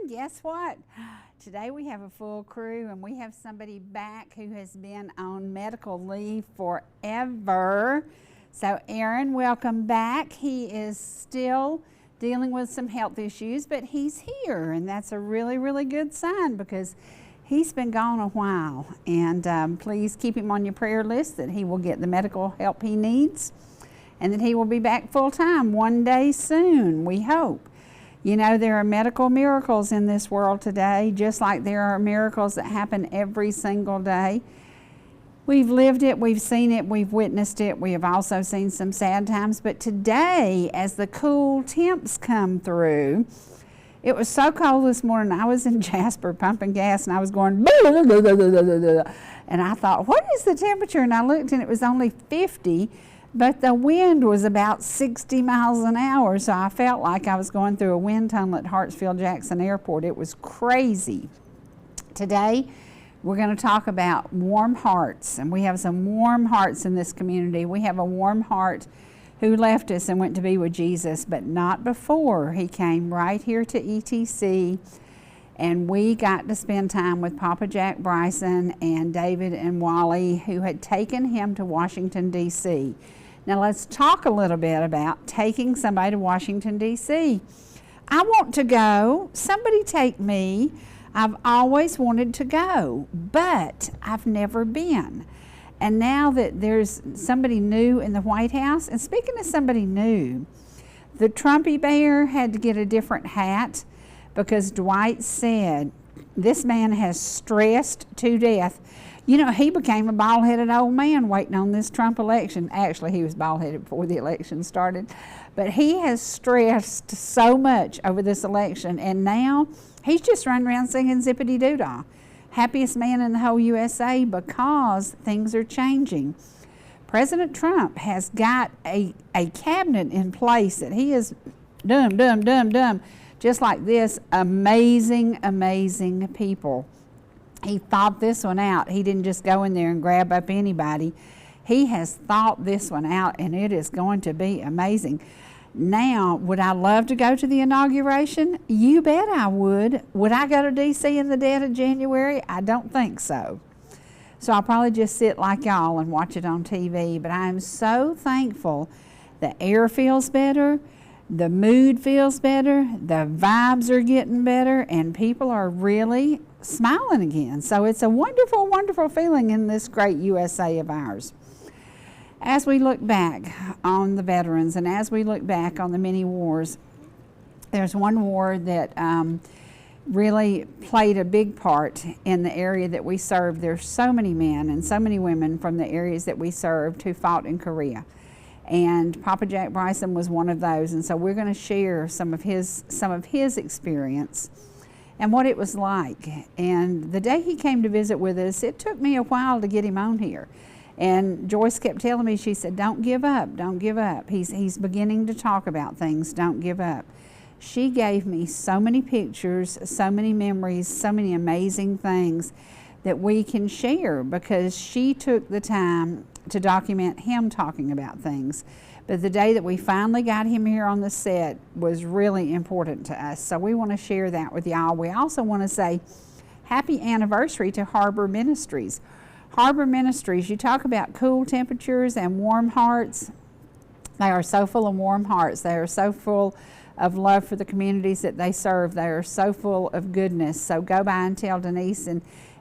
Guess what? Today we have a full crew and we have somebody back who has been on medical leave forever. So Aaron, welcome back. He is still dealing with some health issues, but he's here, and that's a really, really good sign because he's been gone a while. And please keep him on your prayer list that he will get the medical help he needs and that he will be back full time one day soon, we hope. You know, there are medical miracles in this world today, just like there are miracles that happen every single day. We've lived it, we've seen it, we've witnessed it. We have also seen some sad times. But today, as the cool temps come through, it was so cold this morning. I was in Jasper pumping gas and I was going, blah, blah, blah, blah, blah, blah. And I thought, what is the temperature? And I looked and it was only 50. But the wind was about 60 miles an hour, so I felt like I was going through a wind tunnel at Hartsfield-Jackson Airport. It was crazy. Today, we're going to talk about warm hearts, and we have some warm hearts in this community. We have a warm heart who left us and went to be with Jesus, but not before. He came right here to ETC, and we got to spend time with Papa Jack Bryson and David and Wally, who had taken him to Washington, D.C. Now let's talk a little bit about taking somebody to Washington, D.C. I want to go. Somebody take me. I've always wanted to go, but I've never been. And now that there's somebody new in the White House, and speaking of somebody new, the Trumpy Bear had to get a different hat because Dwight said, this man has stressed to death. You know, he became a bald-headed old man waiting on this Trump election. Actually, he was bald-headed before the election started. But he has stressed so much over this election, and now he's just running around singing zippity-doo-dah. Happiest man in the whole USA because things are changing. President Trump has got a cabinet in place that he is dumb, just like this, amazing, amazing people. He thought this one out. He didn't just go in there and grab up anybody. He has thought this one out, and it is going to be amazing. Now, would I love to go to the inauguration? You bet I would. Would I go to D.C. in the dead of January? I don't think so. So I'll probably just sit like y'all and watch it on TV. But I am so thankful the air feels better. The mood feels better, the vibes are getting better, and people are really smiling again. So it's a wonderful, wonderful feeling in this great USA of ours. As we look back on the veterans and as we look back on the many wars, there's one war that really played a big part in the area that we served. There's so many men and so many women from the areas that we served who fought in Korea. And Papa Jack Bryson was one of those, and so we're going to share some of his experience and what it was like. And the day he came to visit with us, it took me a while to get him on here. And Joyce kept telling me, she said, don't give up, don't give up. He's beginning to talk about things, don't give up. She gave me so many pictures, so many memories, so many amazing things that we can share because she took the time to document him talking about things. But the day that we finally got him here on the set was really important to us. So we want to share that with y'all. We also want to say happy anniversary to Harbor Ministries. Harbor Ministries, you talk about cool temperatures and warm hearts. They are so full of warm hearts. They are so full of love for the communities that they serve. They are so full of goodness. So go by and tell Denise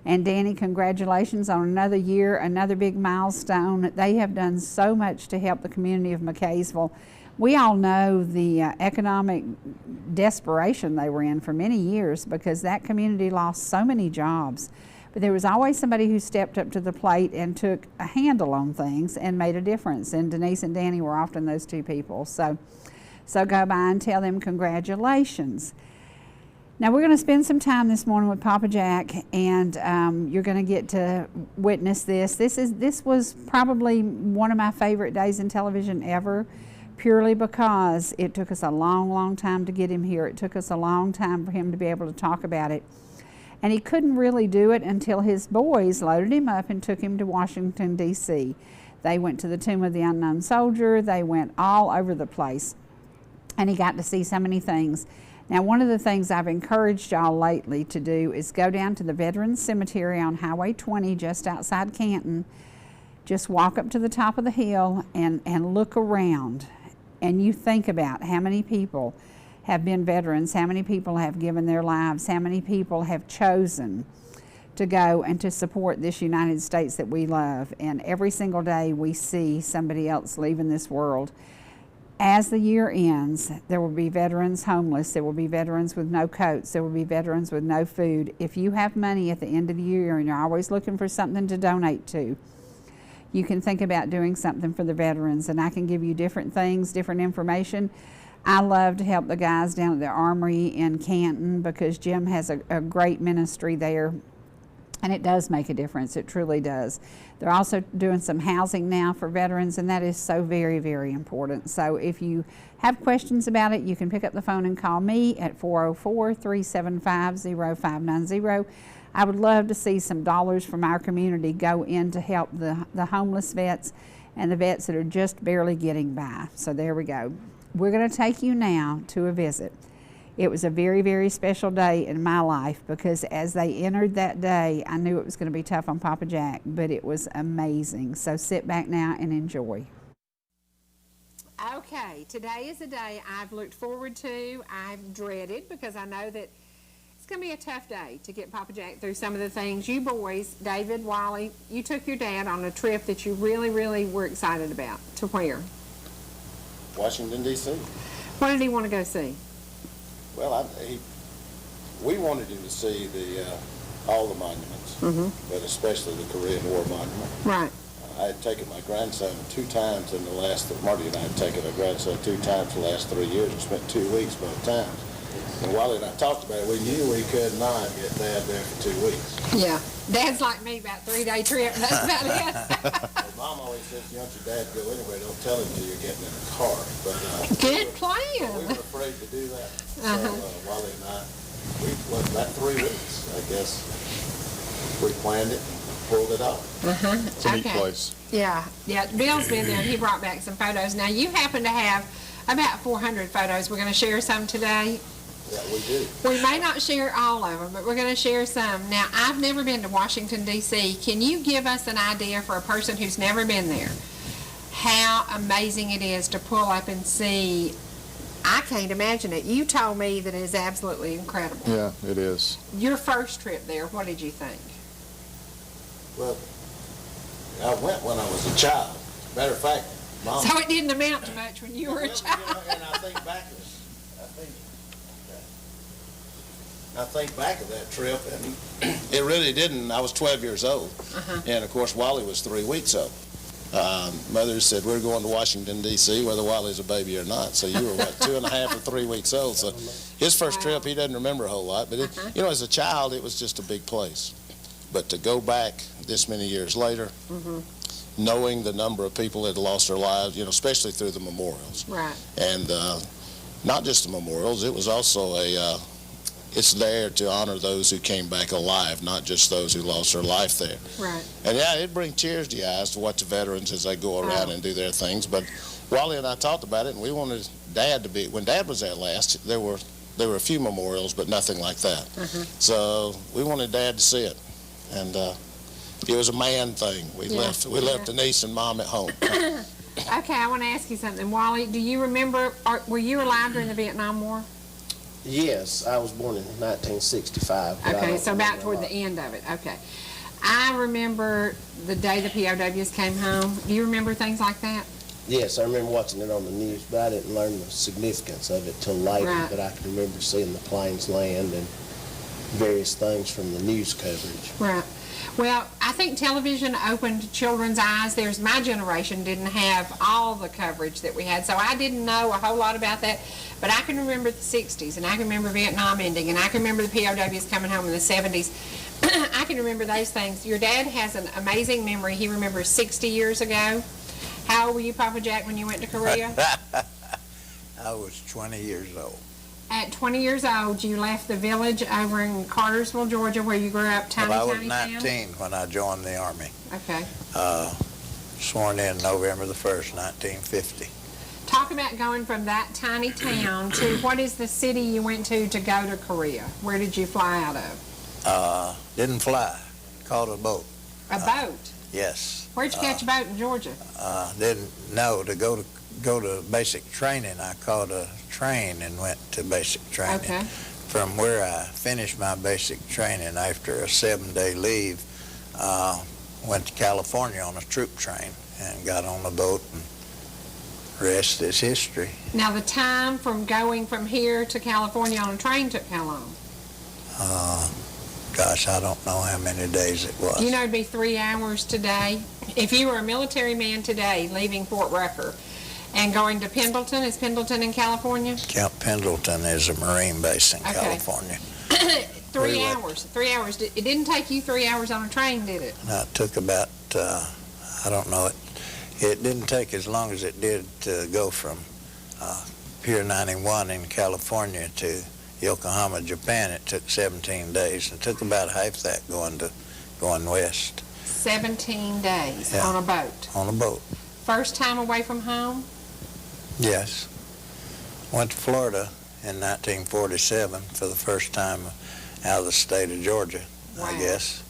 and Danny, congratulations on another year, another big milestone. They have done so much to help the community of McKaysville. We all know the economic desperation they were in for many years because that community lost so many jobs. But there was always somebody who stepped up to the plate and took a handle on things and made a difference. And Denise and Danny were often those two people. So go by and tell them congratulations. Now we're going to spend some time this morning with Papa Jack, and you're going to get to witness this. This was probably one of my favorite days in television ever, purely because it took us a long, long time to get him here. It took us a long time for him to be able to talk about it. And he couldn't really do it until his boys loaded him up and took him to Washington, D.C. They went to the Tomb of the Unknown Soldier. They went all over the place. And he got to see so many things. Now, one of the things I've encouraged y'all lately to do is go down to the Veterans Cemetery on Highway 20 just outside Canton. Just walk up to the top of the hill and look around, and you think about how many people have been veterans, how many people have given their lives, how many people have chosen to go and to support this United States that we love. And every single day we see somebody else leaving this world. As the year ends, there will be veterans homeless, there will be veterans with no coats, there will be veterans with no food. If you have money at the end of the year and you're always looking for something to donate to, you can think about doing something for the veterans, and I can give you different things, different information. I love to help the guys down at the Armory in Canton because Jim has a great ministry there, and it does make a difference. It truly does. They're also doing some housing now for veterans, and that is so very, very important. So if you have questions about it, you can pick up the phone and call me at 404-375-0590. I would love to see some dollars from our community go in to help the homeless vets and the vets that are just barely getting by. So there we go. We're going to take you now to a visit. It was a very, very special day in my life because as they entered that day, I knew it was going to be tough on Papa Jack, but it was amazing. So sit back now and enjoy. Okay, today is a day I've looked forward to, I've dreaded, because I know that it's going to be a tough day to get Papa Jack through some of the things. You boys, David, Wally, you took your dad on a trip that you really, really were excited about. To where? Washington, D.C. What did he want to go see? Well, we wanted him to see all the monuments, but especially the Korean War monument. Right. I had taken my grandson 2 times in the last, Marty and I had taken our grandson 2 times the last 3 years and spent 2 weeks both times. And Wally and I talked about it. We knew we could not get Dad there for 2 weeks. Yeah. Dad's like me, about 3-day trip. That's about it. Well, Mom always says, you want your dad to go anywhere, don't tell him till you're getting in a car. But Good plan. we were afraid to do that. So Wally and I, about 3 weeks, I guess, we planned it and pulled it off. It's a neat place. Yeah. Bill's been there. He brought back some photos. Now, you happen to have about 400 photos. We're going to share some today. Yeah, we do. We may not share all of them, but we're going to share some. Now, I've never been to Washington, D.C. Can you give us an idea for a person who's never been there how amazing it is to pull up and see? I can't imagine it. You told me that it is absolutely incredible. Yeah, it is. Your first trip there, what did you think? Well, I went when I was a child. Matter of fact, Mom. So it didn't amount to much when you were a child. And I think back of that trip, and it really didn't. I was 12 years old, and of course Wally was 3 weeks old. Mother said, we're going to Washington, D.C., whether Wally's a baby or not. So you were, what, 2.5 or 3 weeks old. So his first trip, he doesn't remember a whole lot. But, as a child, it was just a big place. But to go back this many years later, knowing the number of people that had lost their lives, especially through the memorials. Right. And not just the memorials, it was also it's there to honor those who came back alive, not just those who lost their life there. Right. And yeah, it brings tears to your eyes to watch the veterans as they go around and do their things. But Wally and I talked about it, and we wanted Dad to be, when Dad was there last, there were a few memorials, but nothing like that. So we wanted Dad to see it. And it was a man thing. We left the niece and Mom at home. Okay, I want to ask you something. Wally, do you remember, were you alive during the Vietnam War? Yes, I was born in 1965. Okay, so about toward the end of it. Okay. I remember the day the POWs came home. Do you remember things like that? Yes, I remember watching it on the news, but I didn't learn the significance of it till later. Right. But I can remember seeing the planes land and various things from the news coverage. Right. Well, I think television opened children's eyes. My generation didn't have all the coverage that we had, so I didn't know a whole lot about that. But I can remember the 60s, and I can remember Vietnam ending, and I can remember the POWs coming home in the 70s. I can remember those things. Your dad has an amazing memory. He remembers 60 years ago. How old were you, Papa Jack, when you went to Korea? I was 20 years old. At 20 years old, you left the village over in Cartersville, Georgia, where you grew up, tiny I was town? 19 when I joined the Army. Okay. Sworn in November the 1st, 1950. Talk about going from that tiny town to what is the city you went to go to Korea? Where did you fly out of? Didn't fly, caught a boat. A boat? Yes. Where'd you catch a boat in Georgia? Didn't know to go to basic training. I caught a train and went to basic training. Okay. From where I finished my basic training after a 7-day leave, went to California on a troop train and got on the boat, and rest is history. Now, the time from going from here to California on a train took how long? Gosh, I don't know how many days it was. You know, it'd be 3 hours today. If you were a military man today, leaving Fort Rucker and going to Pendleton, is Pendleton in California? Camp Pendleton is a Marine base in Okay. California. 3 hours. 3 hours. It didn't take you 3 hours on a train, did it? Now, it took about, I don't know, it didn't take as long as it did to go from Pier 91 in California to Yokohama, Japan. It took 17 days. It took about half that going west 17 days Yeah. on a boat. on a boat. First time away from home? Yes. Went to Florida in 1947 for the first time out of the state of Georgia, I Wow. guess.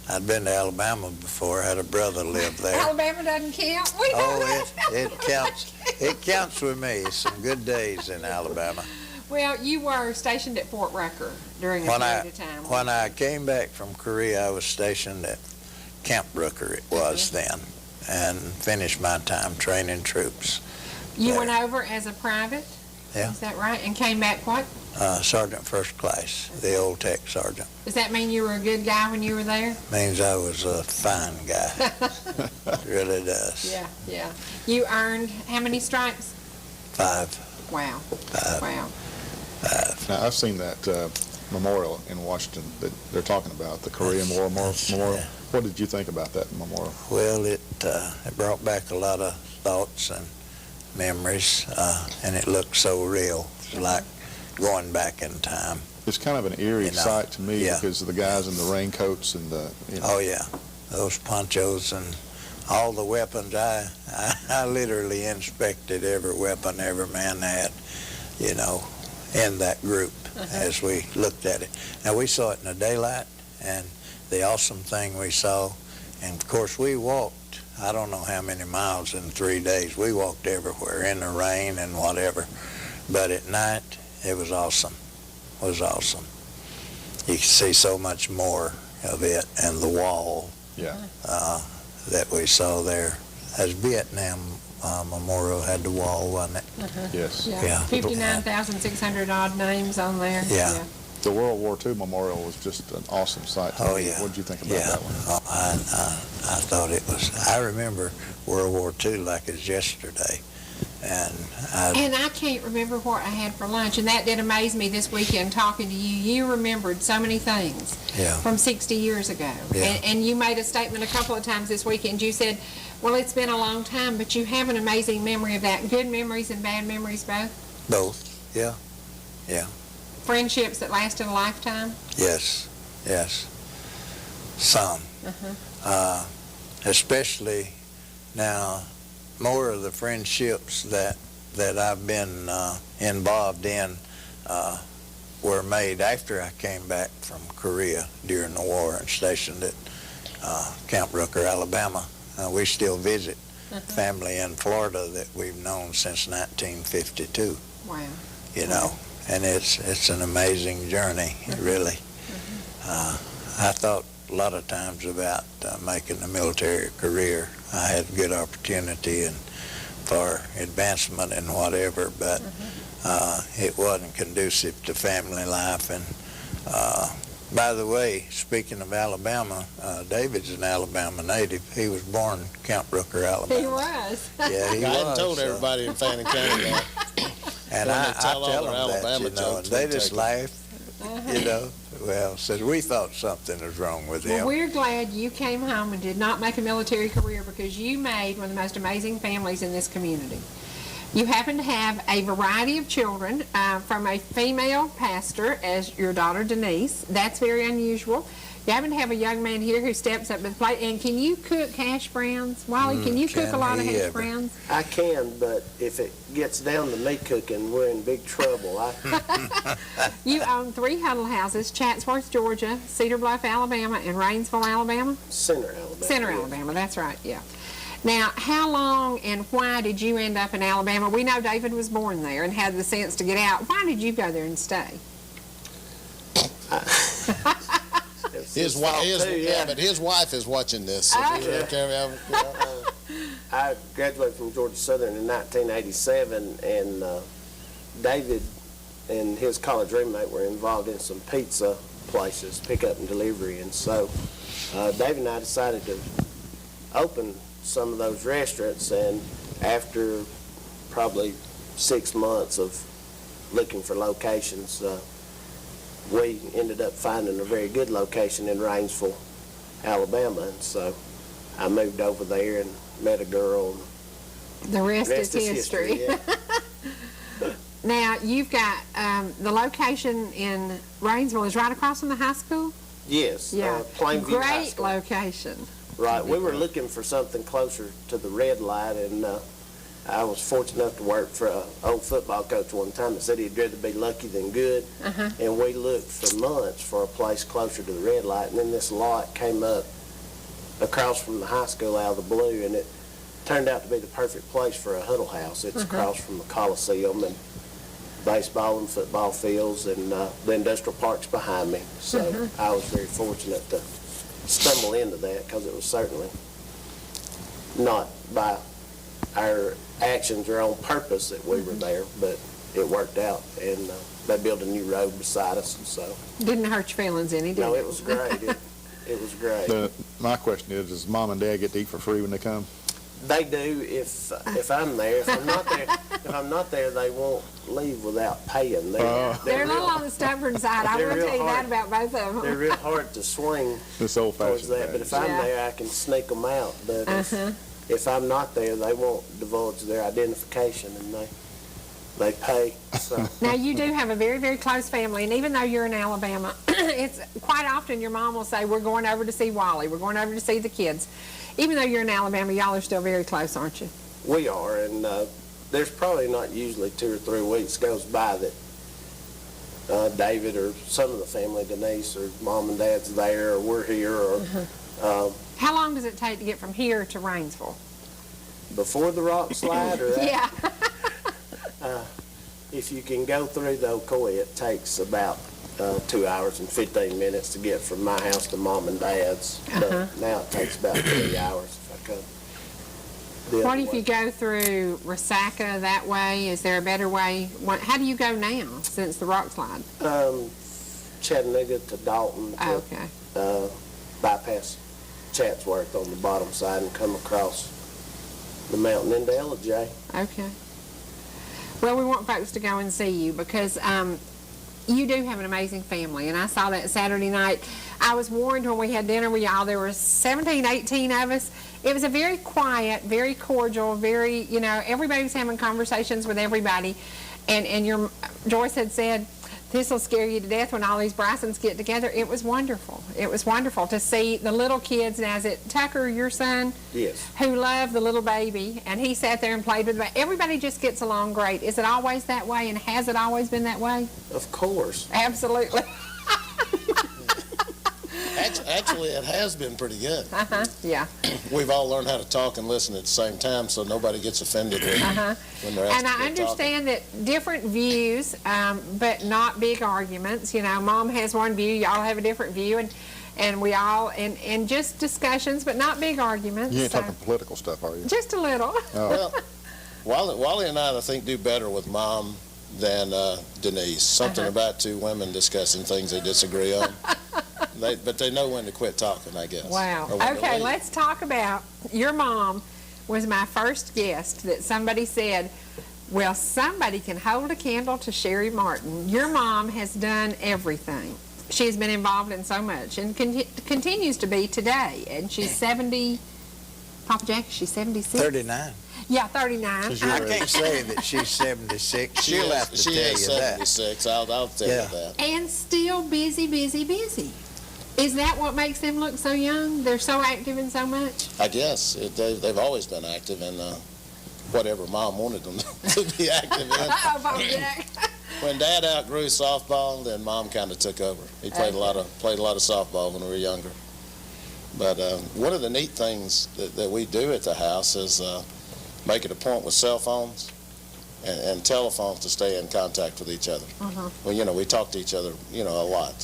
I'd been to Alabama before. Had a brother live there. Alabama doesn't count. We know Oh, that. it counts. It counts with me. Some good days in Alabama. Well, you were stationed at Fort Rucker during a When period I of time. when I came back from Korea, I was stationed at Camp Rucker. It was then, and finished my time training troops. You there. went over as a private? Yeah. Is that right? And came back what? Sergeant first class, the old tech sergeant. Does that mean you were a good guy when you were there? Means I was a fine guy. It really does. Yeah. You earned how many stripes? 5. Wow. 5. Wow. Now, I've seen that memorial in Washington that they're talking about, the Korean War That's- Memorial. What did you think about that memorial? Well, it brought back a lot of thoughts and memories, and it looked so real. It's like going back in time. It's kind of an eerie You know, sight to me yeah. because of the guys in the raincoats and the, Oh yeah, those ponchos and all the weapons. I literally inspected every weapon every man had, in that group as we looked at it. Now we saw it in the daylight, and the awesome thing we saw, and of course we walked, I don't know how many miles in 3 days. We walked everywhere in the rain and whatever, but at night it was awesome. It was awesome. You could see so much more of it, and the wall yeah. that we saw there. As Vietnam Memorial had the wall, wasn't it? Yes. Yeah. 59,600 odd names on there. Yeah. The World War II memorial was just an awesome sight. Oh, yeah. What did you think about Yeah. that one? Oh, I thought it was, I remember World War II like it's yesterday. And I can't remember what I had for lunch, and that did amaze me this weekend talking to you. You remembered so many things Yeah. from 60 years ago. Yeah. And you made a statement a couple of times this weekend. You said, well, it's been a long time, but you have an amazing memory of that. Good memories and bad memories both? Both, yeah. Friendships that lasted a lifetime? Yes. Some. Especially now, more of the friendships that I've been involved in were made after I came back from Korea during the war and stationed at Camp Rucker, Alabama. We still visit family in Florida that we've known since 1952, Wow. and it's an amazing journey, really. I thought a lot of times about making a military career. I had good opportunity and for advancement and whatever, but it wasn't conducive to family life. And by the way, speaking of Alabama, David's an Alabama native. He was born Camp Rucker, Alabama. He was. Yeah, he I hadn't was. told everybody in Fannin County that. And When I they tell all tell their them that, Alabama and jokes, they they just take it. laugh, Well, says we thought something was wrong with Well, him. we're glad you came home and did not make a military career, because you made one of the most amazing families in this community. You happen to have a variety of children from a female pastor as your daughter Denise. That's very unusual. You happen to have a young man here who steps up to the plate. And can you cook hash browns? Wally, can you cook a lot of he hash ever? browns? I can, but if it gets down to me cooking, we're in big trouble. You own 3 huddle houses, Chatsworth, Georgia, Cedar Bluff, Alabama, and Rainsville, Alabama? Center, Alabama. Center, yes. Alabama, that's right, yeah. Now, how long and why did you end up in Alabama? We know David was born there and had the sense to get out. Why did you go there and stay? His wife, but his wife is watching this. So I graduated from Georgia Southern in 1987, and David and his college roommate were involved in some pizza places, pickup and delivery, and so David and I decided to open some of those restaurants, and after probably 6 months of looking for locations, we ended up finding a very good location in Rainsville, Alabama, and so I moved over there and met a girl. The rest is history. Yeah. Now, you've got the location in Rainsville is right across from the high school? Yes, Yeah. Plainview High Great School. location. Right, we were looking for something closer to the red light, and I was fortunate enough to work for an old football coach one time that said he'd rather be lucky than good, and we looked for months for a place closer to the red light, and then this lot came up across from the high school out of the blue, and it turned out to be the perfect place for a huddle house. It's across from the Coliseum and baseball and football fields, and the industrial park's behind me, so I was very fortunate to stumble into that, because it was certainly not by our actions or on purpose that we were there, but it worked out, and they built a new road beside us, and so. Didn't hurt your feelings any, did No, it? it was great. It was great. My question is, does mom and dad get to eat for free when they come? They do if I'm there. If I'm not there, they won't leave without paying. They're a little real, on the stubborn side. I They're will real tell you that hard. about both of them. they're real hard to swing This towards old-fashioned that. But if I'm Yeah. there, I can sneak them out. But if I'm not there, they won't divulge their identification, and they pay. So. Now, you do have a very, very close family, and even though you're in Alabama, it's quite often your mom will say, we're going over to see Wally, we're going over to see the kids. Even though you're in Alabama, y'all are still very close, aren't you? We are, and there's probably not usually 2 or 3 weeks goes by that David or some of the family, Denise or mom and dad's there, or we're here, or How long does it take to get from here to Rainsville? before the rock slide, or that. Yeah. If you can go through the Ocoee, it takes about 2 hours and 15 minutes to get from my house to mom and dad's. But now it takes about 3 hours if I come. the What other if way. you go through Resaca that way? Is there a better way? How do you go now since the rock slide? Chattanooga to Dalton to Okay. bypass Chatsworth on the bottom side and come across the mountain into Ellijay. Okay. Well, we want folks to go and see you because you do have an amazing family, and I saw that Saturday night. I was warned when we had dinner with y'all, there were 17, 18 of us. It was a very quiet, very cordial, very, everybody was having conversations with everybody. And your Joyce had said, this will scare you to death when all these Brysons get together. It was wonderful. It was wonderful to see the little kids. Now, is it Tucker, your son? Yes. Who loved the little baby, and he sat there and played with it. Everybody just gets along great. Is it always that way, and has it always been that way? Of course. Absolutely. Actually, it has been pretty good. Yeah. We've all learned how to talk and listen at the same time, so nobody gets offended when they're asked And to I quit understand that different views, but not big arguments. Mom has one view, y'all have a different view, and we all, and just discussions, but not big arguments. You ain't so- talking political stuff, are you? Just a little. Well, Wally and I think, do better with Mom than Denise. Something about two women discussing things they disagree on. But they know when to quit talking, I guess. Wow. Or when to Okay, leave. let's talk about your mom was my first guest that somebody said, well, somebody can hold a candle to Sherry Martin. Your mom has done everything. She's been involved in so much and continues to be today. And she's 70, Papa Jack, she's 76? 39. Yeah, 39. I can't say that she's 76. She'll have to She tell is you that. 76. I'll tell Yeah. you that. And still busy, busy, busy. Is that what makes them look so young? They're so active and so much? I guess they've always been active in whatever Mom wanted them to be active in. Oh, Bob Jack. When Dad outgrew softball, then Mom kind of took over. He played a lot of softball when we were younger. But one of the neat things that we do at the house is make it a point with cell phones and telephones to stay in contact with each other. Well, we talk to each other, a lot,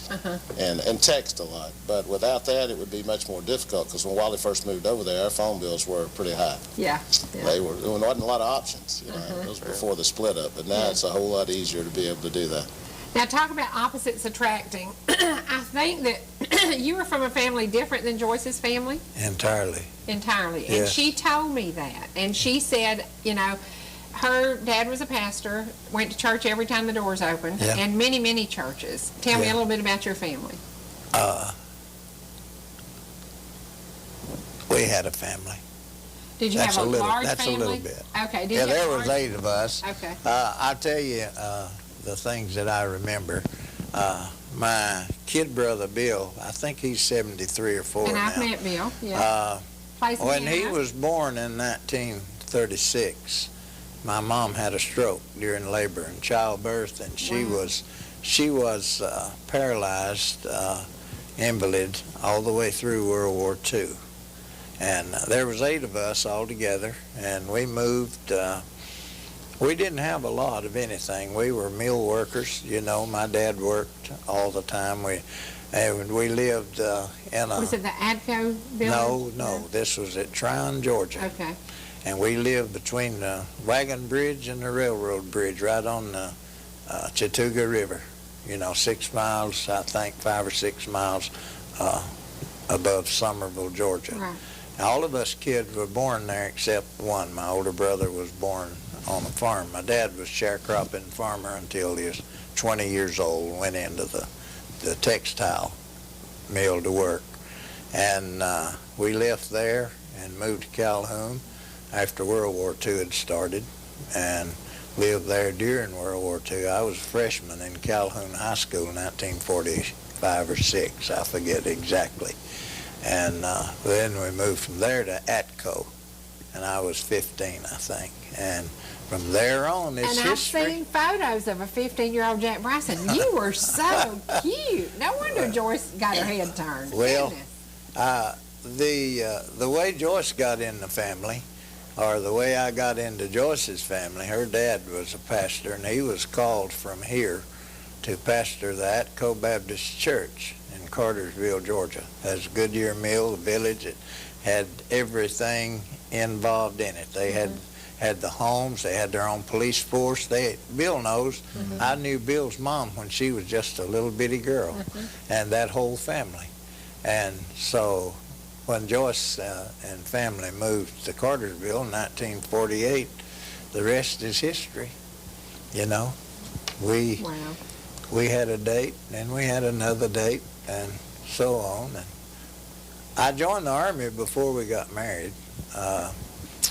and text a lot. But without that, it would be much more difficult, because when Wally first moved over there, our phone bills were pretty high. Yeah. There wasn't a lot of options. It was before the split up, but now it's a whole lot easier to be able to do that. Now, talk about opposites attracting. I think that you were from a family different than Joyce's family. Entirely. Entirely. And Yes. she told me that. And she said, her dad was a pastor, went to church every time the doors opened, Yeah. and many, many churches. Tell me a Yeah. little bit about your family. We had a family. Did you That's have a large that's family? a little bit. Okay. Did Yeah, you have there a was large- 8 of us. Okay. I'll tell you the things that I remember. My kid brother Bill, I think he's 73 or 4 And now. I've met Bill. Yeah. Plays in When the he house. was born in 1936, my mom had a stroke during labor and childbirth, and she Wow. was paralyzed, invalid all the way through World War II. And there was 8 of us all together, and we moved. We didn't have a lot of anything. We were mill workers. My dad worked all the time. We lived in a... Was it the ADCO building? No. This was at Tryon, Georgia. Okay. And we lived between the wagon bridge and the railroad bridge right on the Chattooga River. 6 miles, I think, 5 or 6 miles above Summerville, Georgia. Right. All of us kids were born there except one. My older brother was born on a farm. My dad was sharecropping farmer until he was 20 years old, went into the textile mill to work. And we left there and moved to Calhoun after World War II had started, and lived there during World War II. I was a freshman in Calhoun High School in 1945 or 6, I forget exactly. And then we moved from there to ATCO, and I was 15, I think. And from there on, it's And I've history. seen photos of a 15-year-old Jack Bryson. You were so cute. No wonder Joyce got her head turned. Well, Goodness. the way Joyce got in the family, or the way I got into Joyce's family, her dad was a pastor, and he was called from here to pastor the Atco Baptist Church in Cartersville, Georgia. That's Goodyear Mill, the village. It had everything involved in it. They had the homes, they had their own police force. Bill knows, I knew Bill's mom when she was just a little bitty girl, and that whole family. And so when Joyce and family moved to Cartersville in 1948, the rest is history. Wow. We had a date, and we had another date, and so on. And I joined the Army before we got married.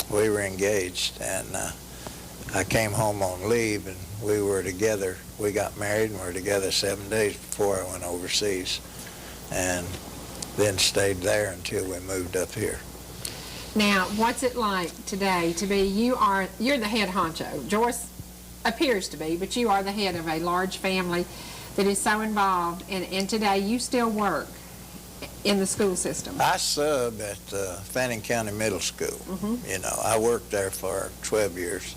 We were engaged, and I came home on leave, and we were together. We got married, and we were together 7 days before I went overseas, and then stayed there until we moved up here. Now, what's it like today to be, you're the head honcho. Joyce appears to be, but you are the head of a large family that is so involved, and today you still work in the school system. I sub at Fannin County Middle School. I worked there for 12 years,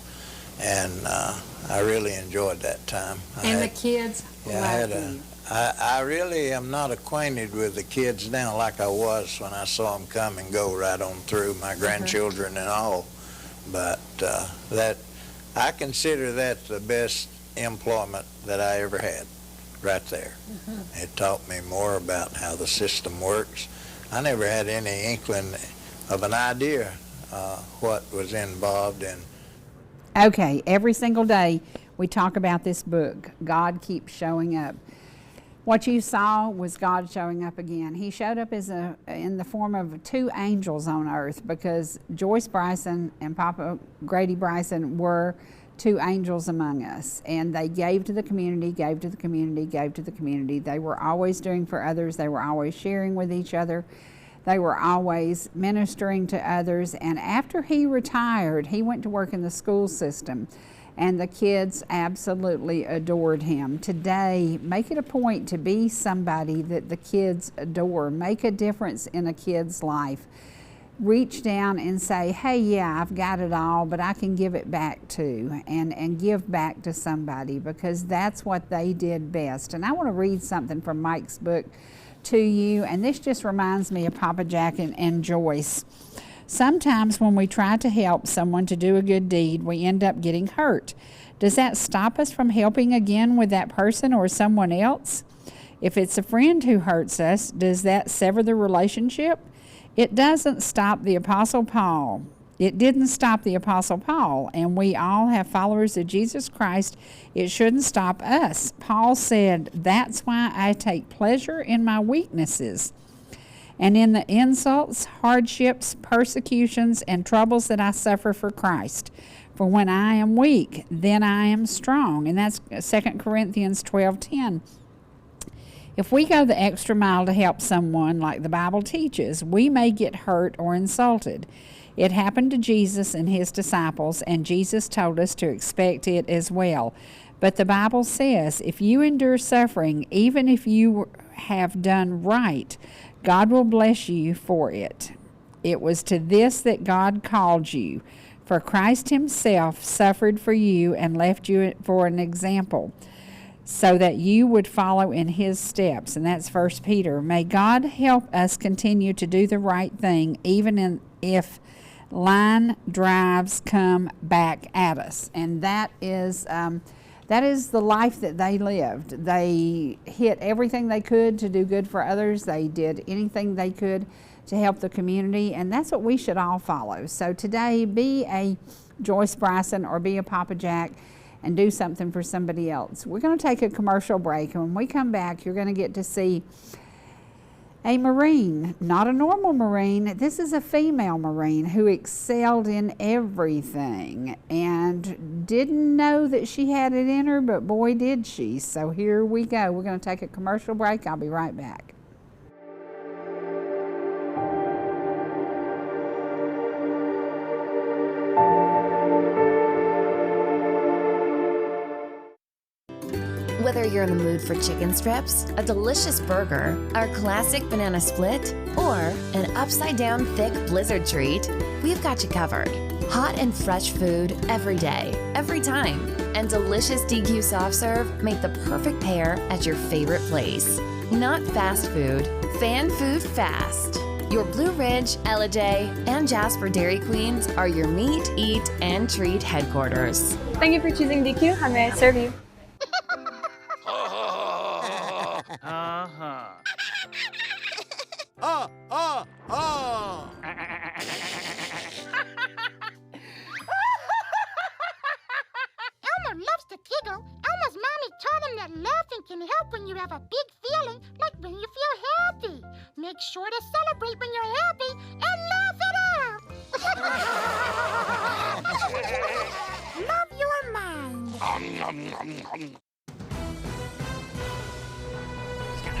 and I really enjoyed that time. And the kids love you. I really am not acquainted with the kids now like I was when I saw them come and go right on through, my grandchildren and all. But I consider that the best employment that I ever had, right there. It taught me more about how the system works. I never had any inkling of an idea what was involved in. Okay, every single day we talk about this book, God Keeps Showing Up. What you saw was God showing up again. He showed up in the form of 2 angels on earth, because Joyce Bryson and Papa Grady Bryson were 2 angels among us. And they gave to the community, gave to the community, gave to the community. They were always doing for others. They were always sharing with each other. They were always ministering to others. And after he retired, he went to work in the school system. And the kids absolutely adored him. Today, make it a point to be somebody that the kids adore. Make a difference in a kid's life. Reach down and say, hey, yeah, I've got it all, but I can give it back too, and give back to somebody, because that's what they did best. And I want to read something from Mike's book to you, and this just reminds me of Papa Jack and Joyce. Sometimes when we try to help someone to do a good deed, we end up getting hurt. Does that stop us from helping again with that person or someone else? If it's a friend who hurts us, does that sever the relationship? It doesn't stop the Apostle Paul. It didn't stop the Apostle Paul, and we all have followers of Jesus Christ. It shouldn't stop us. Paul said, that's why I take pleasure in my weaknesses, and in the insults, hardships, persecutions, and troubles that I suffer for Christ. For when I am weak, then I am strong. And that's 2 Corinthians 12:10. If we go the extra mile to help someone, like the Bible teaches, we may get hurt or insulted. It happened to Jesus and his disciples, and Jesus told us to expect it as well. But the Bible says, if you endure suffering, even if you have done right, God will bless you for it. It was to this that God called you. For Christ himself suffered for you and left you for an example, so that you would follow in his steps. And that's 1 Peter. May God help us continue to do the right thing, even if line drives come back at us. And that is the life that they lived. They hit everything they could to do good for others. They did anything they could to help the community, and that's what we should all follow. So today, be a Joyce Bryson or be a Papa Jack and do something for somebody else. We're going to take a commercial break, and when we come back, you're going to get to see a Marine, not a normal Marine. This is a female Marine who excelled in everything and didn't know that she had it in her, but boy did she. So here we go. We're going to take a commercial break. I'll be right back. Whether you're in the mood for chicken strips, a delicious burger, our classic banana split, or an upside-down thick blizzard treat, we've got you covered. Hot and fresh food every day, every time, and delicious DQ soft serve make the perfect pair at your favorite place. Not fast food, fan food fast. Your Blue Ridge, Ellijay, and Jasper Dairy Queens are your meet, eat, and treat headquarters. Thank you for choosing DQ. How may I serve you? Elmer loves to giggle. Elmer's mommy taught him that laughing can help when you have a big feeling, like when you feel happy. Make sure to celebrate when you're happy and laugh it out. Love your mind.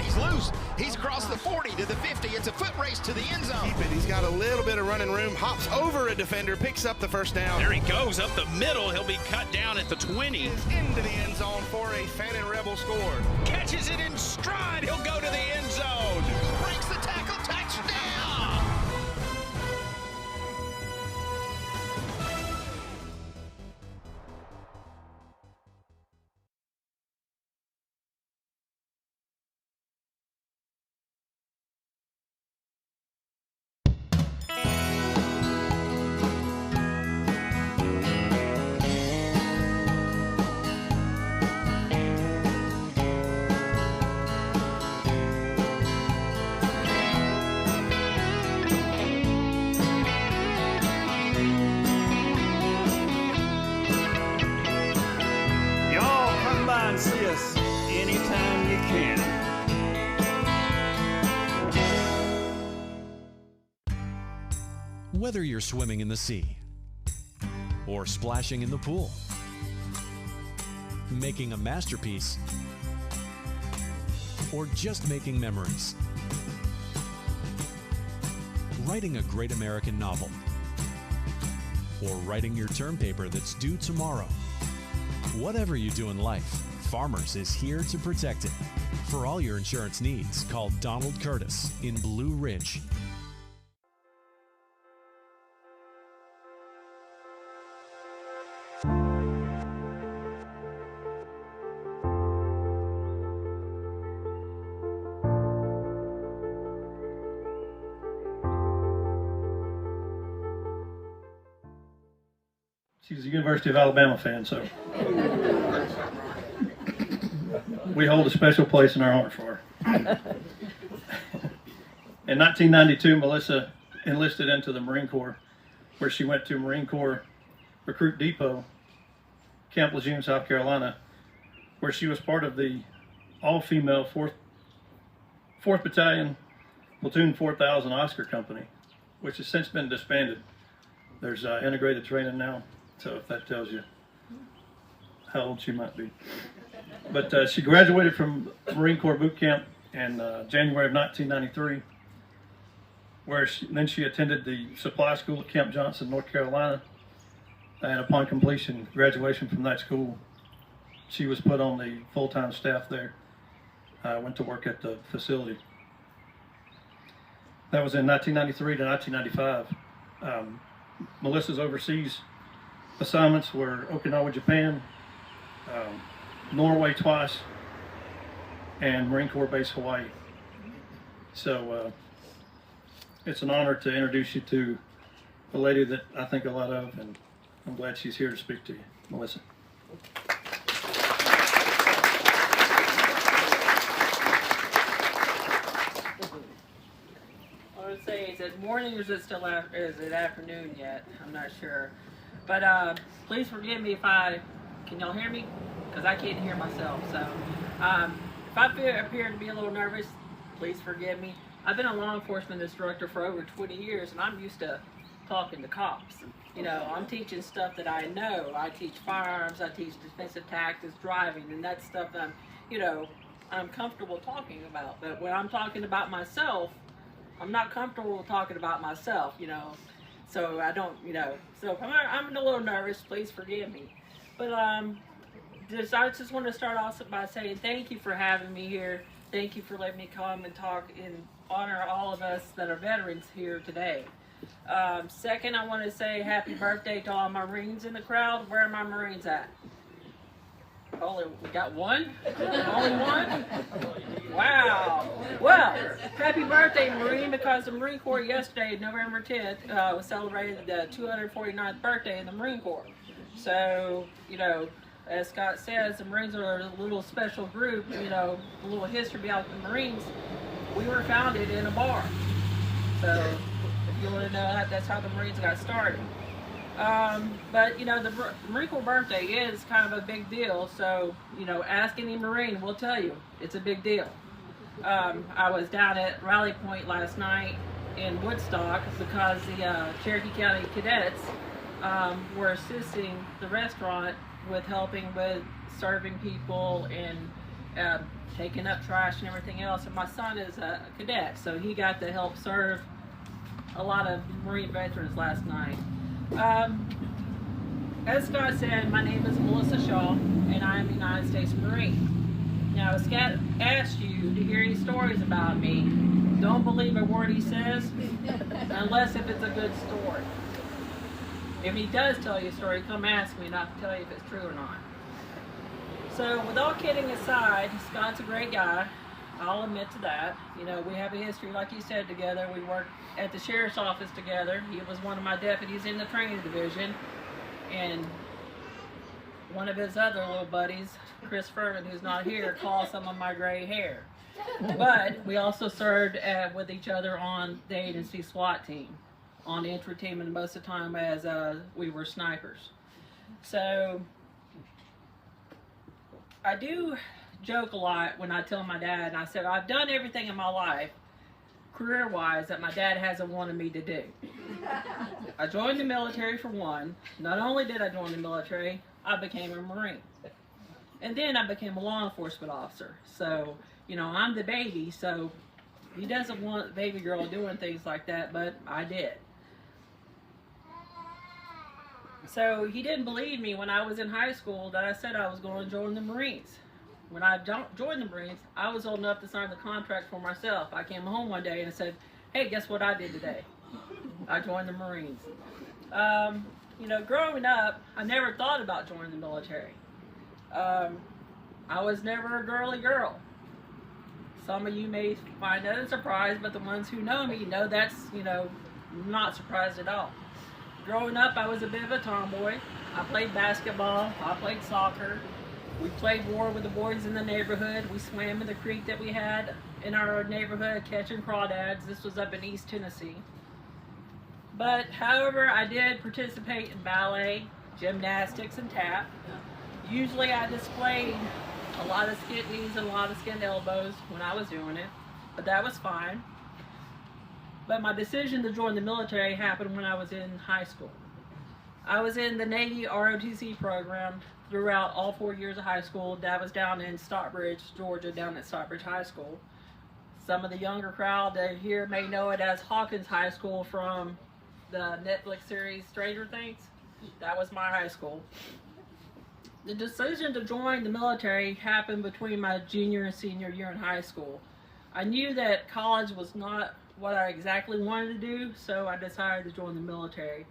He's loose. He's across the 40 to the 50. It's a foot race to the end zone. Keep it. He's got a little bit of running room. Hops over a defender, picks up the first down. There he goes up the middle. He'll be cut down at the 20. Is into the end zone for a Fannin Rebel score. Catches it in stride. He'll go to the end zone. Breaks the tackle. Touchdown. Whether you're swimming in the sea or splashing in the pool, making a masterpiece, or just making memories, writing a great American novel, or writing your term paper that's due tomorrow. Whatever you do in life, Farmers is here to protect it. For all your insurance needs, call Donald Curtis in Blue Ridge. She's a University of Alabama fan, so we hold a special place in our heart for her. In 1992, Melissa enlisted into the Marine Corps, where she went to Marine Corps Recruit Depot, Camp Lejeune, South Carolina, where she was part of the all-female 4th Battalion, Platoon 4000 Oscar Company, which has since been disbanded. There's integrated training now. So if that tells you how old she might be. But she graduated from Marine Corps boot camp in January of 1993, where she attended the supply school at Camp Johnson, North Carolina. And upon completion, graduation from that school, she was put on the full-time staff there. Went to work at the facility. That was in 1993 to 1995. Melissa's overseas assignments were Okinawa, Japan, Norway twice, and Marine Corps Base Hawaii. So it's an honor to introduce you to a lady that I think a lot of, and I'm glad she's here to speak to you. Melissa. I would say, is it morning or is it still is it afternoon yet? I'm not sure. But please forgive me if can y'all hear me? Because I can't hear myself. So if I appear to be a little nervous, please forgive me. I've been a law enforcement instructor for over 20 years, and I'm used to talking to cops. You know, I'm teaching stuff that I know. I teach firearms, I teach defensive tactics, driving, and that's stuff that I'm comfortable talking about. But when I'm talking about myself, I'm not comfortable talking about myself, So I don't, so if I'm a little nervous, please forgive me. But I just want to start off by saying thank you for having me here. Thank you for letting me come and talk and honor all of us that are veterans here today. Second, I want to say happy birthday to all my Marines in the crowd. Where are my Marines at? We got one? Only one? Wow. Well, happy birthday, Marine, because the Marine Corps yesterday, November 10th, was celebrating the 249th birthday in the Marine Corps. So, as Scott says, the Marines are a little special group, a little history about the Marines. We were founded in a bar. So, if you want to know that, that's how the Marines got started. But the Marine Corps birthday is kind of a big deal, so ask any Marine, will tell you it's a big deal. I was down at Rally Point last night in Woodstock because the Cherokee County cadets were assisting the restaurant with helping with serving people and taking up trash and everything else, and my son is a cadet, so he got to help serve a lot of Marine veterans last night. As Scott said, my name is Melissa Shaw, and I am a United States Marine. Now, if Scott asked you to hear any stories about me, don't believe a word he says, unless if it's a good story. If he does tell you a story, come ask me and I'll tell you if it's true or not. So, with all kidding aside, Scott's a great guy. I'll admit to that. We have a history, like you said, together. We worked at the sheriff's office together. He was one of my deputies in the training division. And one of his other little buddies, Chris Furman, who's not here, calls some of my gray hair. But we also served with each other on the agency SWAT team, on the entry team, and most of the time as we were snipers. So I do joke a lot when I tell my dad, and I said, I've done everything in my life, career-wise, that my dad hasn't wanted me to do. I joined the military for one. Not only did I join the military, I became a Marine. And then I became a law enforcement officer. So, you know, I'm the baby, so he doesn't want a baby girl doing things like that, but I did. So he didn't believe me when I was in high school that I said I was going to join the Marines. When I joined the Marines, I was old enough to sign the contract for myself. I came home one day and said, hey, guess what I did today? I joined the Marines. You know, growing up, I never thought about joining the military. I was never a girly girl. Some of you may find that a surprise, but the ones who know me know that's, you know, not surprised at all. Growing up, I was a bit of a tomboy. I played basketball, I played soccer. We played war with the boys in the neighborhood. We swam in the creek that we had in our neighborhood catching crawdads. This was up in East Tennessee. But, however, I did participate in ballet, gymnastics, and tap. Usually I displayed a lot of skint knees and a lot of skint elbows when I was doing it, but that was fine. But my decision to join the military happened when I was in high school. I was in the Navy ROTC program throughout all 4 years of high school. That was down in Stockbridge, Georgia, down at Stockbridge High School. Some of the younger crowd that here may know it as Hawkins High School from the Netflix series Stranger Things. That was my high school. The decision to join the military happened between my junior and senior year in high school. I knew that college was not what I exactly wanted to do, so I decided to join the military.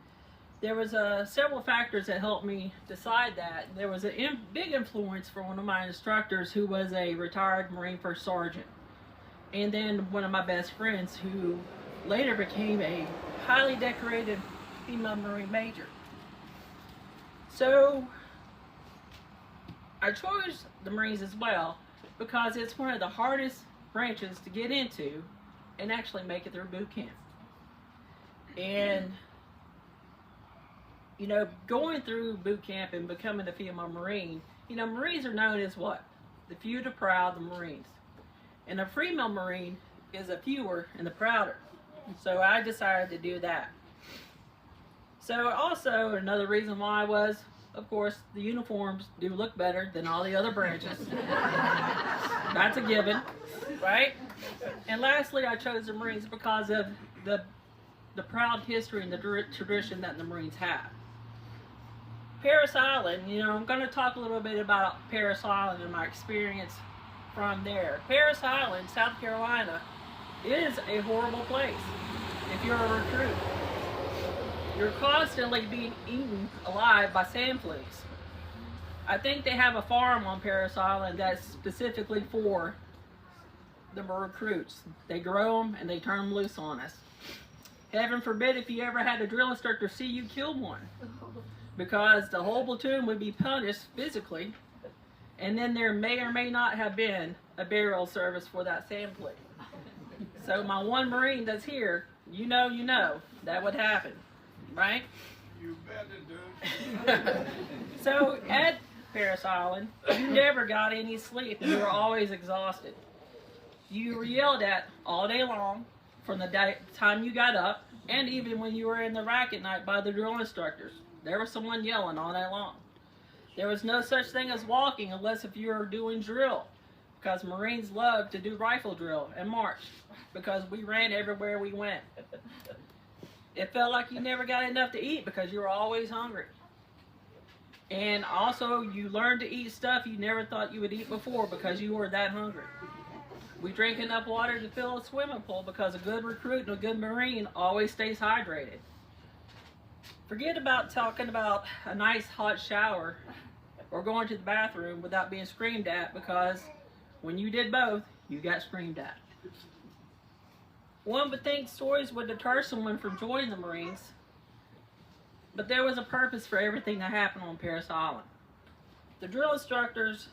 There was several factors that helped me decide that. There was a big influence from one of my instructors who was a retired Marine First Sergeant. And then one of my best friends who later became a highly decorated female Marine Major. So I chose the Marines as well because it's one of the hardest branches to get into and actually make it through boot camp. And you know, going through boot camp and becoming a female Marine, you know, Marines are known as what? The few, the proud, the Marines. And a female Marine is a fewer and the prouder. So I decided to do that. So also another reason why was, of course, the uniforms do look better than all the other branches. That's a given, right? And lastly, I chose the Marines because of the proud history and the tradition that the Marines have. Parris Island, you know, I'm going to talk a little bit about Parris Island and my experience from there. Parris Island, South Carolina, is a horrible place if you're a recruit. You're constantly being eaten alive by sand fleas. I think they have a farm on Parris Island that's specifically for the recruits. They grow them and they turn them loose on us. Heaven forbid if you ever had a drill instructor see you kill one, because the whole platoon would be punished physically, and then there may or may not have been a burial service for that sand flea. So my one Marine that's here, you know, that would happen, right? You bet it do. So at Parris Island, you never got any sleep and you were always exhausted. You were yelled at all day long from the time you got up, and even when you were in the rack at night by the drill instructors. There was someone yelling all night long. There was no such thing as walking unless if you were doing drill, because Marines love to do rifle drill and march because we ran everywhere we went. It felt like you never got enough to eat because you were always hungry. And also you learned to eat stuff you never thought you would eat before because you were that hungry. We drank enough water to fill a swimming pool because a good recruit and a good Marine always stays hydrated. Forget about talking about a nice hot shower or going to the bathroom without being screamed at, because when you did both, you got screamed at. One would think stories would deter someone from joining the Marines, but there was a purpose for everything that happened on Parris Island. The drill instructors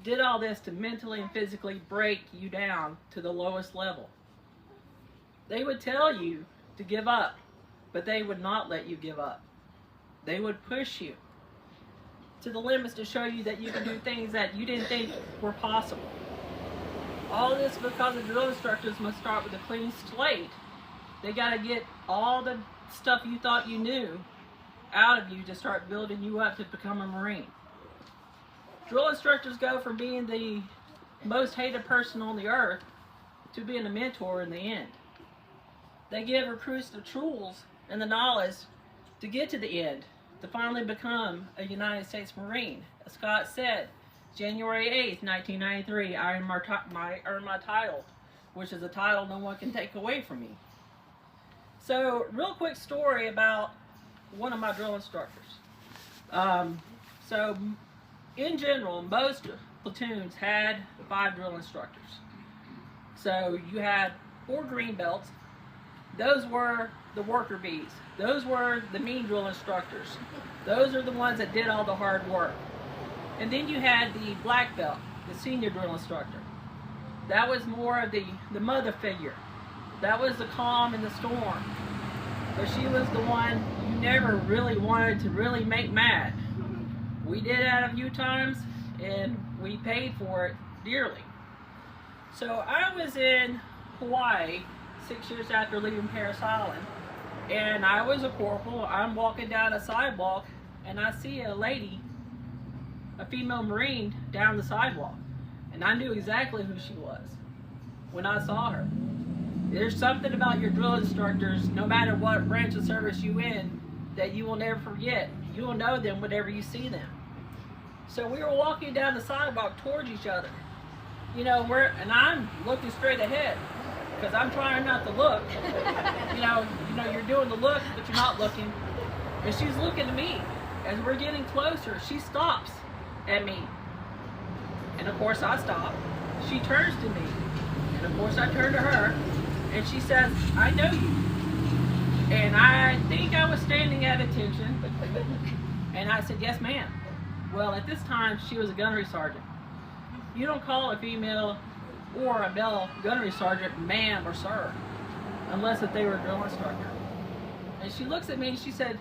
did all this to mentally and physically break you down to the lowest level. They would tell you to give up, but they would not let you give up. They would push you to the limits to show you that you can do things that you didn't think were possible. All this because the drill instructors must start with a clean slate. They got to get all the stuff you thought you knew out of you to start building you up to become a Marine. Drill instructors go from being the most hated person on the earth to being a mentor in the end. They give recruits the tools and the knowledge to get to the end, to finally become a United States Marine. As Scott said, January 8th, 1993, I earned my title, which is a title no one can take away from me. So, real quick story about one of my drill instructors. So, in general, most platoons had 5 drill instructors. So, you had 4 green belts. Those were the worker bees. Those were the mean drill instructors. Those are the ones that did all the hard work. And then you had the black belt, the senior drill instructor. That was more of the mother figure. That was the calm in the storm. But she was the one you never really wanted to really make mad. We did that a few times, and we paid for it dearly. So I was in Hawaii 6 years after leaving Parris Island, and I was a corporal. I'm walking down a sidewalk, and I see a lady, a female Marine, down the sidewalk, and I knew exactly who she was when I saw her. There's something about your drill instructors, no matter what branch of service you in, that you will never forget. You will know them whenever you see them. So we were walking down the sidewalk towards each other, you know, and I'm looking straight ahead because I'm trying not to look. You know, you're doing the look, but you're not looking. And she's looking at me. As we're getting closer, she stops at me. And of course I stop. She turns to me. And of course I turn to her. And she says, "I know you." And I think I was standing at attention. And I said, "Yes, ma'am." Well, at this time, she was a gunnery sergeant. You don't call a female or a male gunnery sergeant ma'am or sir, unless if they were a drill instructor. And she looks at me and she said,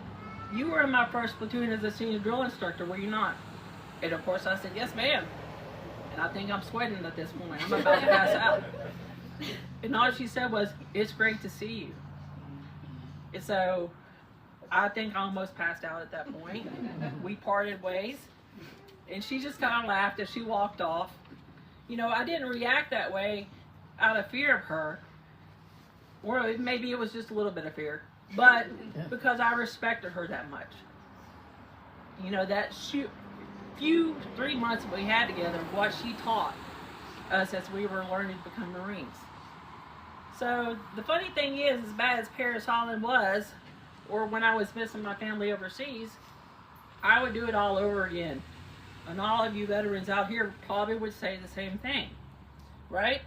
"You were in my first platoon as a senior drill instructor, were you not?" And of course I said, "Yes, ma'am." And I think I'm sweating at this point. I'm about to pass out. And all she said was, "It's great to see you." And so I think I almost passed out at that point. We parted ways. And she just kind of laughed as she walked off. You know, I didn't react that way out of fear of her. Or maybe it was just a little bit of fear. But because I respected her that much. You know, that few 3 months we had together, what she taught us as we were learning to become Marines. So the funny thing is, as bad as Parris Island was, or when I was missing my family overseas, I would do it all over again. And all of you veterans out here probably would say the same thing, right?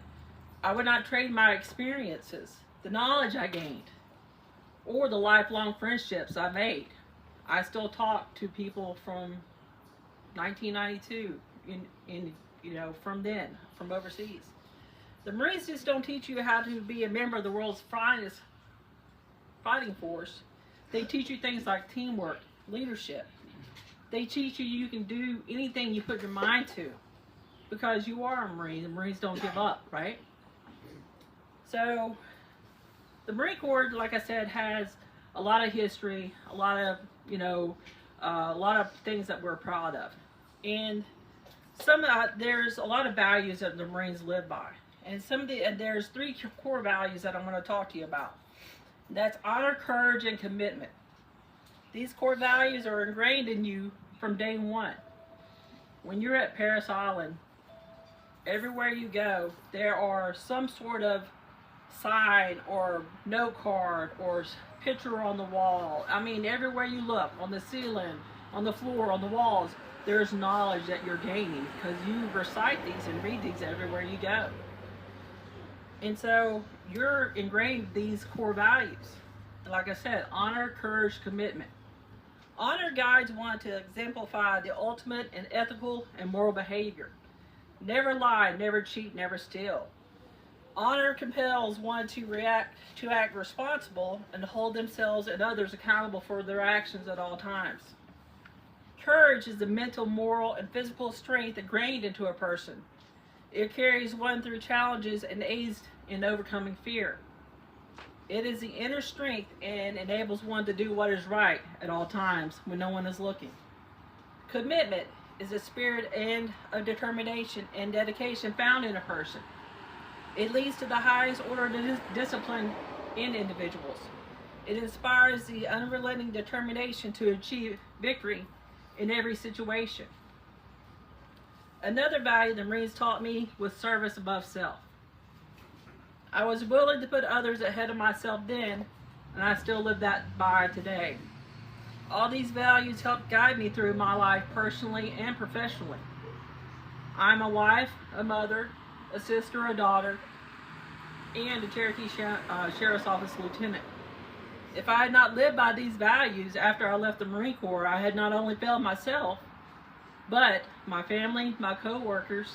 I would not trade my experiences, the knowledge I gained, or the lifelong friendships I made. I still talk to people from 1992, from then, from overseas. The Marines just don't teach you how to be a member of the world's finest fighting force. They teach you things like teamwork, leadership. They teach you you can do anything you put your mind to because you are a Marine. The Marines don't give up, right? So the Marine Corps, like I said, has a lot of history, a lot of, a lot of things that we're proud of. And there's a lot of values that the Marines live by. And there's 3 core values that I'm going to talk to you about. That's honor, courage, and commitment. These core values are ingrained in you from day one. When you're at Parris Island, everywhere you go, there are some sort of sign or note card or picture on the wall. I mean, everywhere you look, on the ceiling, on the floor, on the walls, there's knowledge that you're gaining because you recite these and read these everywhere you go. And so you're ingrained these core values. Like I said, honor, courage, commitment. Honor guides one to exemplify the ultimate in ethical and moral behavior. Never lie, never cheat, never steal. Honor compels one to act responsible and to hold themselves and others accountable for their actions at all times. Courage is the mental, moral, and physical strength ingrained into a person. It carries one through challenges and aids in overcoming fear. It is the inner strength and enables one to do what is right at all times when no one is looking. Commitment is a spirit and of determination and dedication found in a person. It leads to the highest order of discipline in individuals. It inspires the unrelenting determination to achieve victory in every situation. Another value the Marines taught me was service above self. I was willing to put others ahead of myself then, and I still live that by today. All these values help guide me through my life personally and professionally. I'm a wife, a mother, a sister, a daughter, and a Cherokee Sheriff's Office lieutenant. If I had not lived by these values after I left the Marine Corps, I had not only failed myself, but my family, my co-workers,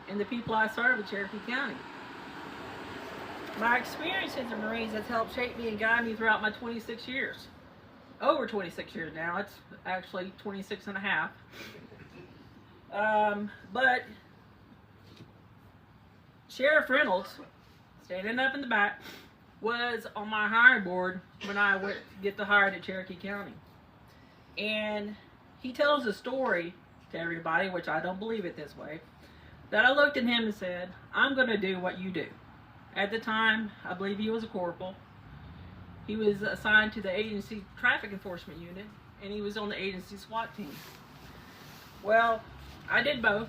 and the people I serve in Cherokee County. My experience in the Marines has helped shape me and guide me throughout my 26 years. Over 26 years now. It's actually 26 and a half. But Sheriff Reynolds, standing up in the back, was on my hiring board when I went to get hired at Cherokee County. And he tells a story to everybody, which I don't believe it this way, that I looked at him and said, I'm going to do what you do. At the time, I believe he was a corporal. He was assigned to the agency traffic enforcement unit, and he was on the agency SWAT team. Well, I did both.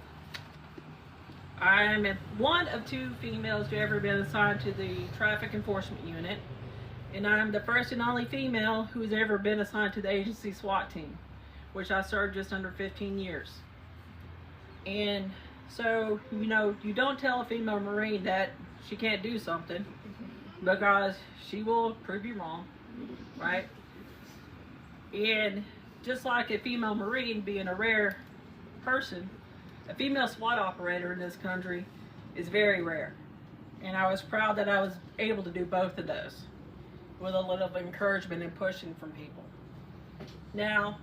I am one of 2 females to ever been assigned to the traffic enforcement unit, and I am the first and only female who's ever been assigned to the agency SWAT team, which I served just under 15 years. And so, you know, you don't tell a female Marine that she can't do something, because she will prove you wrong, right? And just like a female Marine being a rare person, a female SWAT operator in this country is very rare. And I was proud that I was able to do both of those with a little bit of encouragement and pushing from people. Now,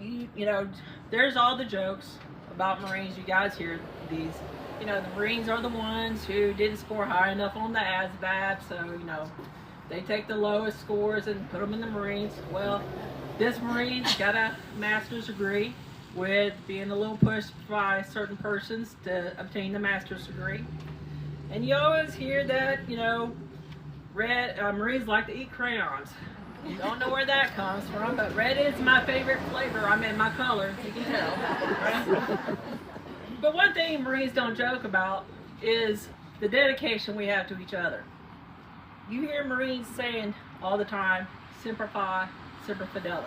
you know, there's all the jokes about Marines. You guys hear these. You know, the Marines are the ones who didn't score high enough on the ASVAB, so, you know, they take the lowest scores and put them in the Marines. Well, this Marine's got a master's degree with being a little pushed by certain persons to obtain the master's degree. And you always hear that, you know, Marines like to eat crayons. You don't know where that comes from, but red is my favorite flavor. I mean, my color, you can tell, right? But one thing Marines don't joke about is the dedication we have to each other. You hear Marines saying all the time, Semper Fi, Semper Fidelis.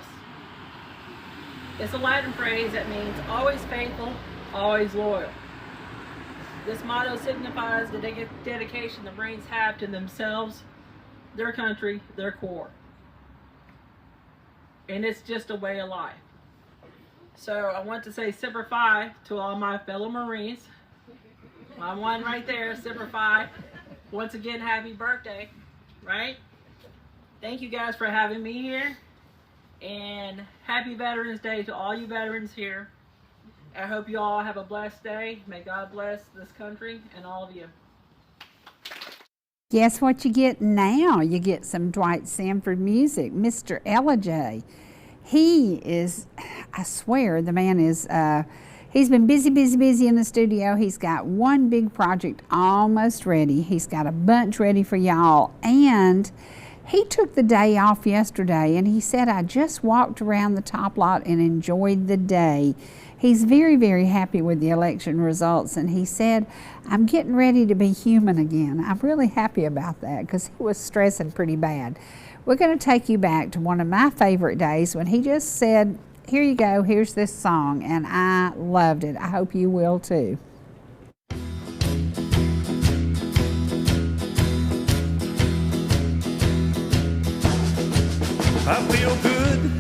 It's a Latin phrase that means always faithful, always loyal. This motto signifies the dedication the Marines have to themselves, their country, their Corps. And it's just a way of life. So I want to say Semper Fi to all my fellow Marines. My one right there, Semper Fi. Once again, happy birthday, right? Thank you guys for having me here. And happy Veterans Day to all you veterans here. I hope you all have a blessed day. May God bless this country and all of you. Guess what you get now? You get some Dwight Sanford music. Mr. Ellijay. He is, I swear, the man is, he's been busy in the studio. He's got one big project almost ready. He's got a bunch ready for y'all. And he took the day off yesterday, and he said, I just walked around the top lot and enjoyed the day. He's very, very happy with the election results, and he said, I'm getting ready to be human again. I'm really happy about that because he was stressing pretty bad. We're going to take you back to one of my favorite days when he just said, here you go, here's this song, and I loved it. I hope you will too. I feel good,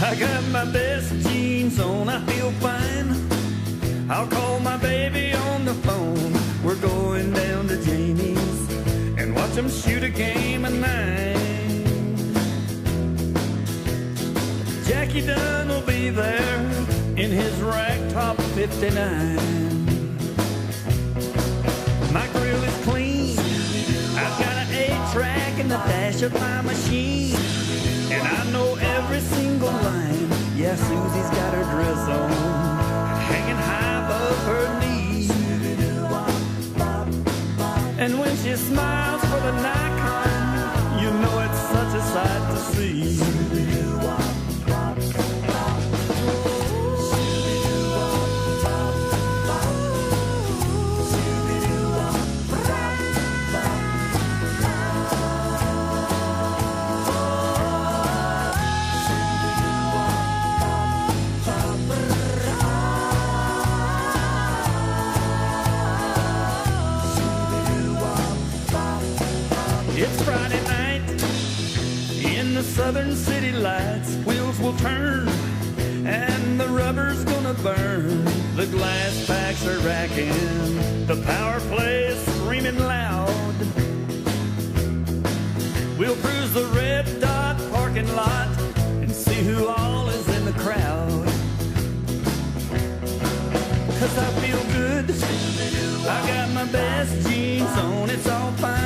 I got my best jeans on, I feel fine. I'll call my baby on the phone. We're going down to Jamie's and watch them shoot a game of 9. Jackie Dunn will be there in his ragtop 59. My grill is clean, I've got an track and the dash of my machine. And I know every single line. Yeah, Susie's got her dress on, hanging high above her knees. And when she smiles for the Nikon, you know it's such a sight to see. It's Friday night in the southern city lights. Wheels will turn and the rubber's gonna burn. The glass packs are racking, the power play is screaming loud. We'll cruise the red dot parking lot and see who all is in the crowd. 'Cause I feel good, I got my best jeans on, it's all fine.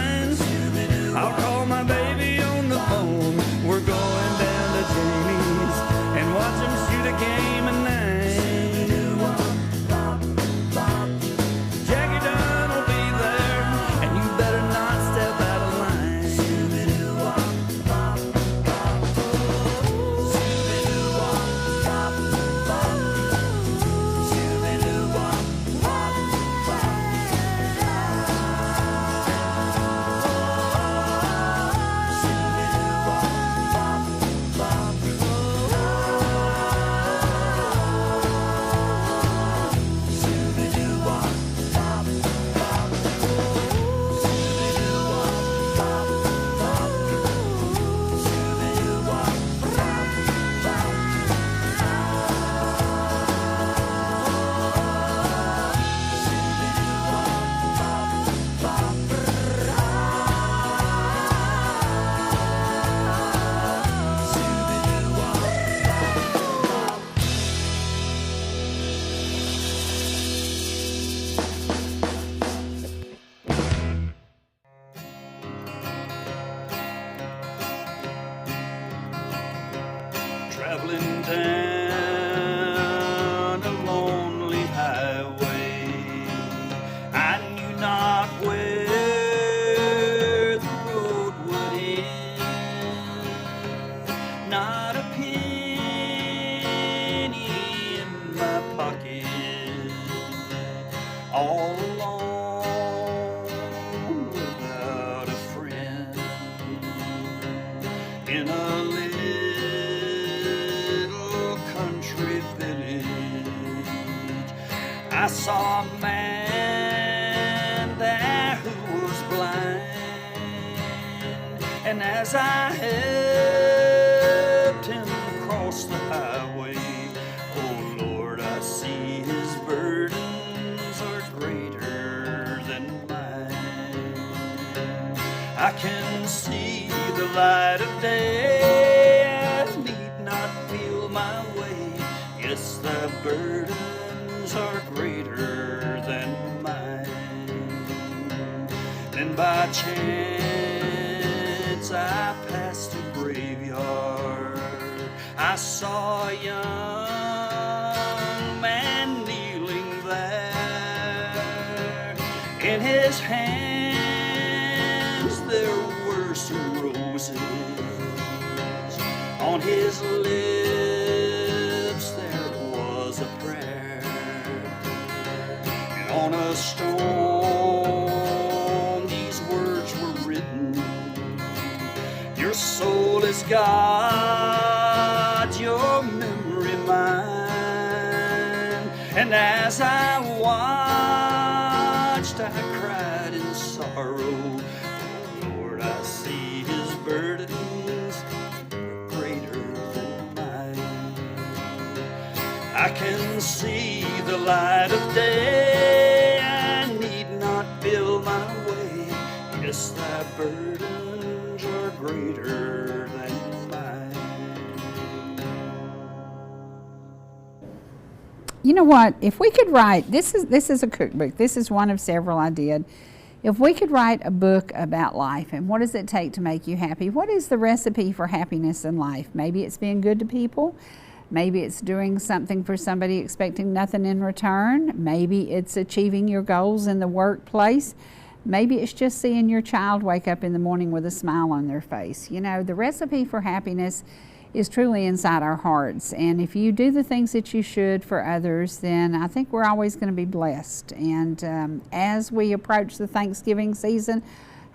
I'll call my baby on the phone. We're going down to Jamie's and watch him shoot a game of 9. Jackie Dunn will be there, and you better not step out of line. Traveling down a lonely highway, I knew not where the road would end. Not a penny in my pocket, all alone without a friend. In a I saw a man there who was blind, and as I helped him across the highway, oh Lord, I see his burdens are greater than mine. I can see the light of day, I need not feel my way. Yes, the burden are greater than mine. Then by chance I passed a graveyard. I saw a young man kneeling there. In his hands there were some roses. On his lips there was a prayer. On a stone these words were written: your soul is God, your memory mine. And as I watched, I cried in sorrow. Oh Lord, I see his burdens greater than mine. I can see the light of day, I need not build my way. Yes, thy burdens are greater than mine. You know what? If we could write, this is a cookbook. This is one of several I did. If we could write a book about life and what does it take to make you happy, what is the recipe for happiness in life? Maybe it's being good to people. Maybe it's doing something for somebody expecting nothing in return. Maybe it's achieving your goals in the workplace. Maybe it's just seeing your child wake up in the morning with a smile on their face. You know, the recipe for happiness is truly inside our hearts. And if you do the things that you should for others, then I think we're always going to be blessed. And as we approach the Thanksgiving season,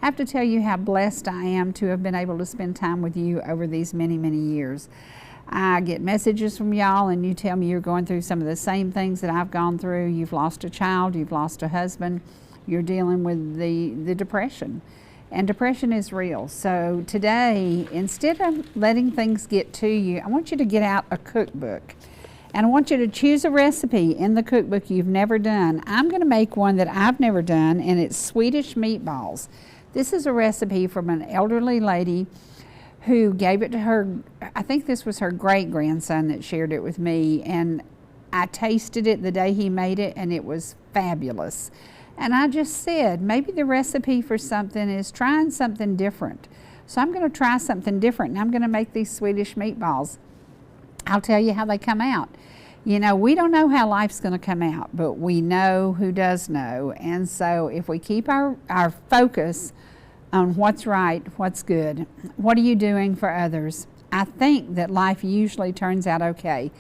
I have to tell you how blessed I am to have been able to spend time with you over these many, many years. I get messages from y'all and you tell me you're going through some of the same things that I've gone through. You've lost a child, you've lost a husband, you're dealing with the depression. And depression is real. So today, instead of letting things get to you, I want you to get out a cookbook. And I want you to choose a recipe in the cookbook you've never done. I'm going to make one that I've never done, and it's Swedish meatballs. This is a recipe from an elderly lady who gave it to her, I think this was her great-grandson that shared it with me, and I tasted it the day he made it, and it was fabulous. And I just said, maybe the recipe for something is trying something different. So I'm going to try something different, and I'm going to make these Swedish meatballs. I'll tell you how they come out. You know, we don't know how life's going to come out, but we know who does know. And so if we keep our focus on what's right, what's good, what are you doing for others, I think that life usually turns out okay.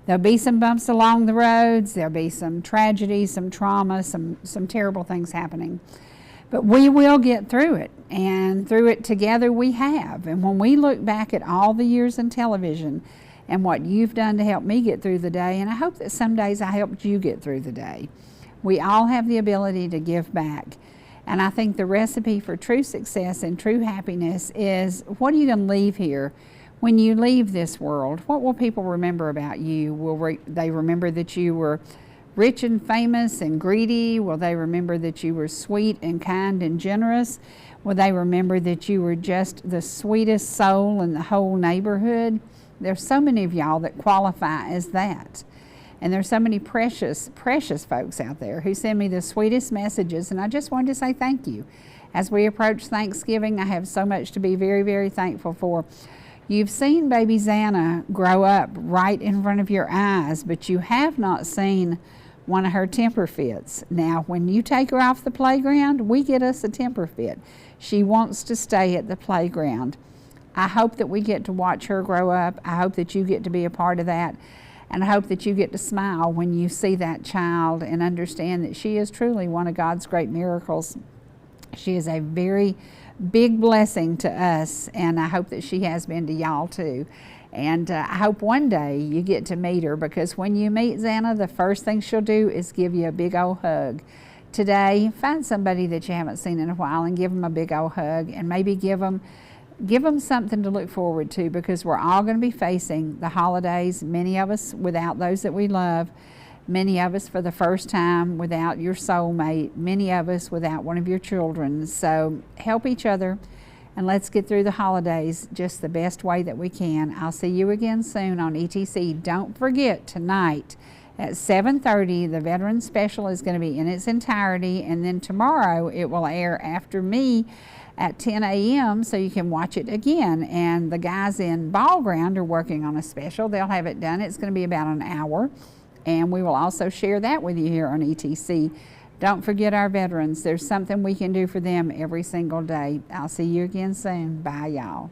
There'll be some bumps along the roads, there'll be some tragedy, some trauma, some terrible things happening. But we will get through it, and through it together we have. And when we look back at all the years in television and what you've done to help me get through the day, and I hope that some days I helped you get through the day, we all have the ability to give back. And I think the recipe for true success and true happiness is, what are you going to leave here? When you leave this world, what will people remember about you? Will they remember that you were rich and famous and greedy? Will they remember that you were sweet and kind and generous? Will they remember that you were just the sweetest soul in the whole neighborhood? There's so many of y'all that qualify as that. And there's so many precious, precious folks out there who send me the sweetest messages, and I just wanted to say thank you. As we approach Thanksgiving, I have so much to be very, very thankful for. You've seen baby Xana grow up right in front of your eyes, but you have not seen one of her temper fits. Now, when you take her off the playground, we get us a temper fit. She wants to stay at the playground. I hope that we get to watch her grow up. I hope that you get to be a part of that. And I hope that you get to smile when you see that child and understand that she is truly one of God's great miracles. She is a very big blessing to us, and I hope that she has been to y'all too. And I hope one day you get to meet her, because when you meet Xana, the first thing she'll do is give you a big old hug. Today, find somebody that you haven't seen in a while and give them a big old hug, and maybe give them something to look forward to, because we're all going to be facing the holidays, many of us without those that we love, many of us for the first time without your soulmate, many of us without one of your children. So help each other, and let's get through the holidays just the best way that we can. I'll see you again soon on ETC. Don't forget, tonight at 7:30, the Veteran Special is going to be in its entirety, and then tomorrow it will air after me at 10 a.m. so you can watch it again. And the guys in Ball Ground are working on a special. They'll have it done. It's going to be about an hour, and we will also share that with you here on ETC. Don't forget our veterans. There's something we can do for them every single day. I'll see you again soon. Bye, y'all.